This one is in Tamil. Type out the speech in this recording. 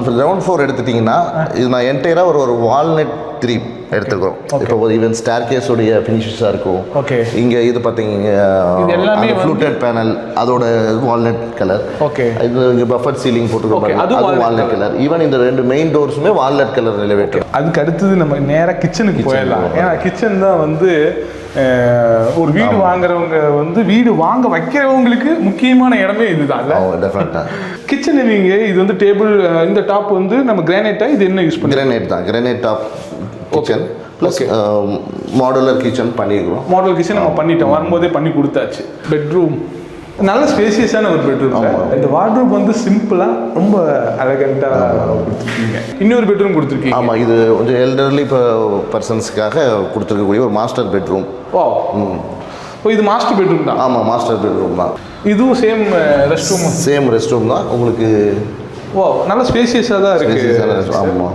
கிரவுண்ட் ஃப்ளோர் எடுத்துட்டிங்கன்னா இது நான் என்டையராக ஒரு வால்நட் த்ரீ எடுத்துக்கிறோம். இப்போ ஈவன் ஸ்டேர் கேஸோடைய ஃபினிஷஸாக இருக்கும். ஓகே, இங்கே இது பார்த்தீங்க எல்லாமே ஃப்ளூட்டட் பேனல், அதோட வால்நட் கலர். ஓகே, இது இங்கே பஃபர் சீலிங் போட்டுருக்கோம், அது வால்நட் கலர். ஈவன் இந்த 2 மெயின் டோர்ஸுமே வால்நட் கலர் எலிவேட்டர். அதுக்கு அடுத்தது நம்ம நேராக கிச்சனுக்கு போயிடலாம். ஏன்னா கிச்சன் தான் வந்து ஒரு வீடு வாங்குறவங்க வந்து வீடு வாங்க வைக்கிறவங்களுக்கு முக்கியமான இடமே இதுதான். கிச்சன் நீங்க இது வந்து டேபிள், இந்த டாப் வந்து நம்ம கிரானைட்டா, இது என்ன யூஸ் பண்ணி? கிரானைட் தான், granite top kitchen plus modular kitchen பண்ணிக்கிறோம். மாடுலர் கிச்சன் நம்ம பண்ணிட்டோம், வரும்போதே பண்ணி கொடுத்தாச்சு. பெட்ரூம் நல்ல ஸ்பேசியஸான ஒரு பெட்ரூம். இந்த வார்ட்ரோப் வந்து சிம்பிளா ரொம்ப எலகண்டா கொடுத்துருக்கீங்க. இன்னொரு பெட்ரூம் கொடுத்துருக்கீங்க. ஆமாம், இது கொஞ்சம் எல்டர்லி பர்சன்ஸ்க்காக கொடுத்துருக்கக்கூடிய ஒரு மாஸ்டர் பெட்ரூம். ஓ, இது மாஸ்டர் பெட்ரூம் தான். ஆமாம், மாஸ்டர் பெட்ரூம் தான். இதுவும் same rest room. Same rest room தான் உங்களுக்கு. ஓ, நல்ல ஸ்பேசியஸாக தான் இருக்குது. ஆமாம்.